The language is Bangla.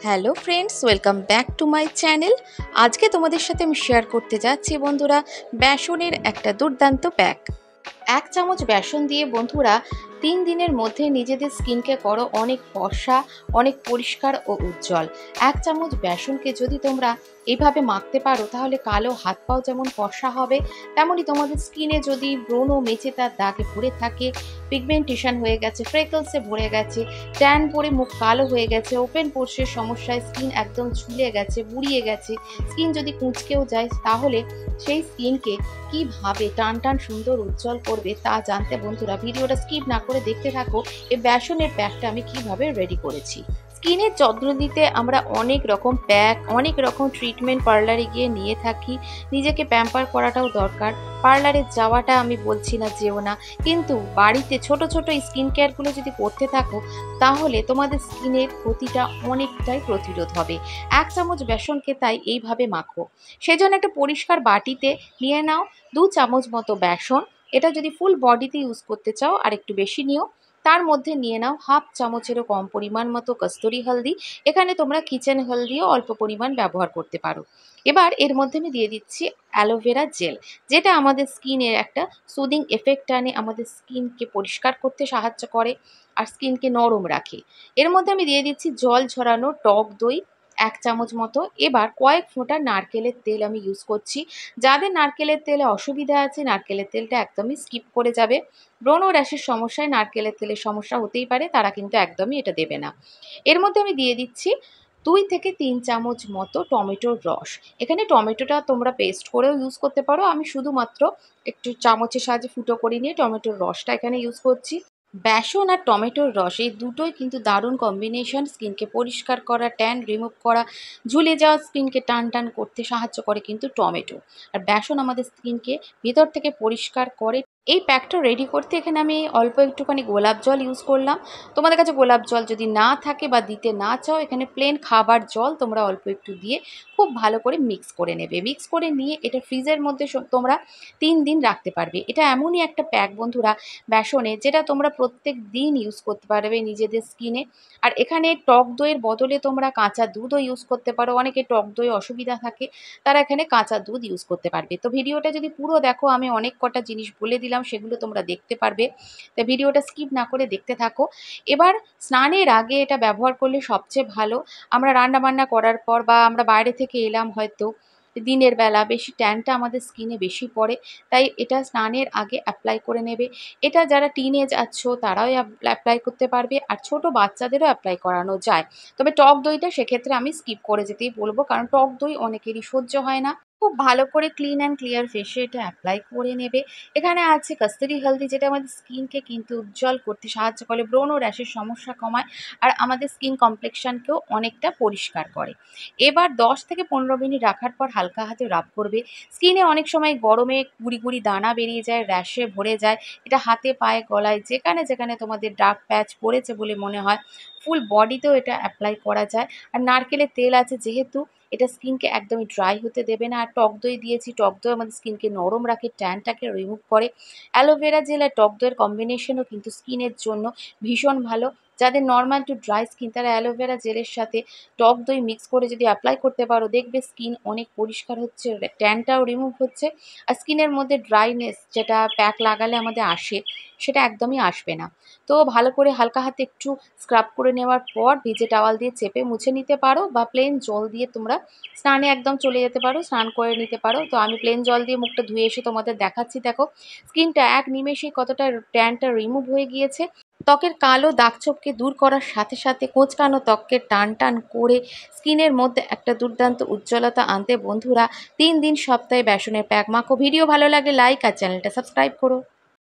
Hello friends, welcome back to my channel. আজকে তোমাদের সাথে আমি শেয়ার করতে যাচ্ছি বন্ধুরা বেসনের একটা দুর্দান্ত প্যাক। 1 চামচ বেসন দিয়ে বন্ধুরা 3 দিনের মধ্যে নিজেদের স্কিনকে করো অনেক ফর্সা, অনেক পরিষ্কার ও উজ্জ্বল। 1 চামচ বেসনকে যদি তোমরা এইভাবে মাখতে পারো তাহলে কালো হাত পাও যেমন ফর্সা হবে, তেমনই তোমাদের স্কিনে যদি ব্রণ ও মেচে তার দাগে ভরে থাকে, পিগমেন্টেশন হয়ে গেছে, ফ্রেকলসে ভরে গেছে, ট্যান পরে মুখ কালো হয়ে গেছে, ওপেন পোর্সের সমস্যায় স্কিন একদম ঝুলে গেছে, বুড়িয়ে গেছে, স্কিন যদি কুঁচকেও যায়, তাহলে সেই স্কিনকে কিভাবে টান টান সুন্দর উজ্জ্বল করবে তা জানতে বন্ধুরা ভিডিওটা স্কিপ না করে দেখতে থাকো। এই বেসনের প্যাকটা আমি কিভাবে রেডি করেছি। স্কিনের যত্ন নিতে আমরা অনেক রকম প্যাক, অনেক রকম ট্রিটমেন্ট পার্লারে গিয়ে নিয়ে থাকি। নিজেকে প্যাম্পার করাটাও দরকার। পার্লারে যাওয়াটা আমি বলছি না যেও না, কিন্তু বাড়িতে ছোট ছোট স্কিন কেয়ারগুলো যদি করতে থাকো তাহলে তোমাদের স্কিনের ক্ষতিটা অনেকটাই প্রতিরোধ হবে। 1 চামচ বেসনকে তাই এইভাবে মাখো। সেজন্য একটা পরিষ্কার বাটিতে নিয়ে নাও 2 চামচ মতো বেসন। এটা যদি ফুল বডিতে ইউজ করতে চাও আর একটু বেশি নিও। তার মধ্যে নিয়ে নাও 1/2 চামচেরও কম পরিমাণ মতো কস্তুরি হলদি। এখানে তোমরা কিচেন হলদিও অল্প পরিমাণ ব্যবহার করতে পারো। এবার এর মধ্যে আমি দিয়ে দিচ্ছি অ্যালোভেরা জেল, যেটা আমাদের স্কিনের একটা সুদিং এফেক্ট আনে, আমাদের স্কিনকে পরিষ্কার করতে সাহায্য করে আর স্কিনকে নরম রাখে। এর মধ্যে আমি দিয়ে দিচ্ছি জল ঝরানো টক দই 1 চামচ মতো। এবার কয়েক ফোঁটা নারকেলের তেল আমি ইউজ করছি। যাদের নারকেলের তেলে অসুবিধা আছে নারকেলের তেলটা একদমই স্কিপ করে যাবে। ব্রণ ও র্যাশের সমস্যায় নারকেলের তেলের সমস্যা হতেই পারে, তারা কিন্তু একদমই এটা দেবে না। এর মধ্যে আমি দিয়ে দিচ্ছি 2 থেকে 3 চামচ মতো টমেটোর রস। এখানে টমেটোটা তোমরা পেস্ট করেও ইউজ করতে পারো, আমি শুধুমাত্র একটু চামচের সাহায্যে ফুটো করে নিয়ে টমেটোর রসটা এখানে ইউজ করছি। বেসন আর টমেটোর রস এই দুটোই কিন্তু দারুণ কম্বিনেশন। স্কিনকে পরিষ্কার করা, ট্যান রিমুভ করা, ঝুলে যাওয়া স্কিনকে টান টান করতে সাহায্য করে কিন্তু টমেটো। আর বেসন আমাদের স্কিনকে ভিতর থেকে পরিষ্কার করে। এই প্যাকটা রেডি করতে এখানে আমি অল্প একটুখানি গোলাপ জল ইউজ করলাম। তোমাদের কাছে গোলাপ জল যদি না থাকে বা দিতে না চাও, এখানে প্লেন খাবার জল তোমরা অল্প একটু দিয়ে খুব ভালো করে মিক্স করে নেবে। মিক্স করে নিয়ে এটা ফ্রিজের মধ্যে তোমরা 3 দিন রাখতে পারবে। এটা এমনই একটা প্যাক বন্ধুরা বেসনে, যেটা তোমরা প্রত্যেক দিন ইউজ করতে পারবে নিজেদের স্কিনে। আর এখানে টক দইয়ের বদলে তোমরা কাঁচা দুধও ইউজ করতে পারো। অনেকে টক দই অসুবিধা থাকে, তারা এখানে কাঁচা দুধ ইউজ করতে পারবে। তো ভিডিওটা যদি পুরো দেখো, আমি অনেক কটা জিনিস বলে দিলাম, সেগুলো তোমরা দেখতে পারবে। তো ভিডিওটা স্কিপ না করে দেখতে থাকো। এবার স্নানের আগে এটা ব্যবহার করলে সবচেয়ে ভালো। আমরা রান্না বান্না করার পর বা আমরা বাইরে থেকে এলাম হয়তো দিনের বেলা, বেশি ট্যানটা আমাদের স্কিনে বেশি পড়ে, তাই এটা স্নানের আগে অ্যাপ্লাই করে নেবে। এটা যারা টিনেজ আছো তারাও অ্যাপ্লাই করতে পারবে, আর ছোট বাচ্চাদেরও অ্যাপ্লাই করানো যায়। তবে টক দইটা সেক্ষেত্রে আমি স্কিপ করে যেতেই বলবো, কারণ টক দই অনেকেরই সহ্য হয় না। খুব ভালো করে ক্লিন অ্যান্ড ক্লিয়ার ফেসে এটা অ্যাপ্লাই করে নেবে। এখানে আছে কস্তুরি হলদি, যেটা আমাদের স্কিনকে কিন্তু উজ্জ্বল করতে সাহায্য করে, ব্রণ ও র্যাশের সমস্যা কমায়, আর আমাদের স্কিন কমপ্লেক্সনকেও অনেকটা পরিষ্কার করে। এবার 10 থেকে 15 মিনিট রাখার পর হালকা হাতে রাব করবে। স্কিনে অনেক সময় গরমে গুড়ি গুড়ি দানা বেরিয়ে যায়, র্যাশে ভরে যায়। এটা হাতে, পায়ে, গলায় যেখানে যেখানে তোমাদের ডার্ক প্যাচ পড়েছে বলে মনে হয়, ফুল বডিতেও এটা অ্যাপ্লাই করা যায়। আর নারকেলের তেল আছে যেহেতু, এটা স্কিনকে একদমই ড্রাই হতে দেবে না। আর টক দই দিয়েছি, টক দই আমাদের স্কিনকে নরম রাখে, ট্যানটাকে রিমুভ করে। অ্যালোভেরা জেল আর টক দইয়ের কম্বিনেশনও কিন্তু স্কিনের জন্য ভীষণ ভালো। যাদের নর্মাল টু ড্রাই স্কিন, তারা অ্যালোভেরা জেলের সাথে টক দই মিক্স করে যদি অ্যাপ্লাই করতে পারো, দেখবে স্কিন অনেক পরিষ্কার হচ্ছে, ট্যানটাও রিমুভ হচ্ছে। আর স্কিনের মধ্যে ড্রাইনেস যেটা প্যাক লাগালে আমাদের আসে, সেটা একদমই আসবে না। তো ভালো করে হালকা হাতে একটু স্ক্রাব করে নেওয়ার পর ভিজে টাওয়াল দিয়ে চেপে মুছে নিতে পারো, বা প্লেন জল দিয়ে তোমরা স্নানে একদম চলে যেতে পারো, স্নান করে নিতে পারো। তো আমি প্লেন জল দিয়ে মুখটা ধুয়ে এসে তোমাদের দেখাচ্ছি। দেখো স্কিনটা এক নিমেষেই কতটা ট্যানটা রিমুভ হয়ে গিয়েছে। ত্বকের কালো দাগছোপকে দূর করার সাথে সাথে কোঁচকানো ত্বককে টান টান করে স্কিনের মধ্যে একটা দুর্দান্ত উজ্জ্বলতা আনতে বন্ধুরা 3 দিন সপ্তাহে বেসনের প্যাক মাখো। ভিডিও ভালো লাগলে লাইক আর চ্যানেলটা সাবস্ক্রাইব করো।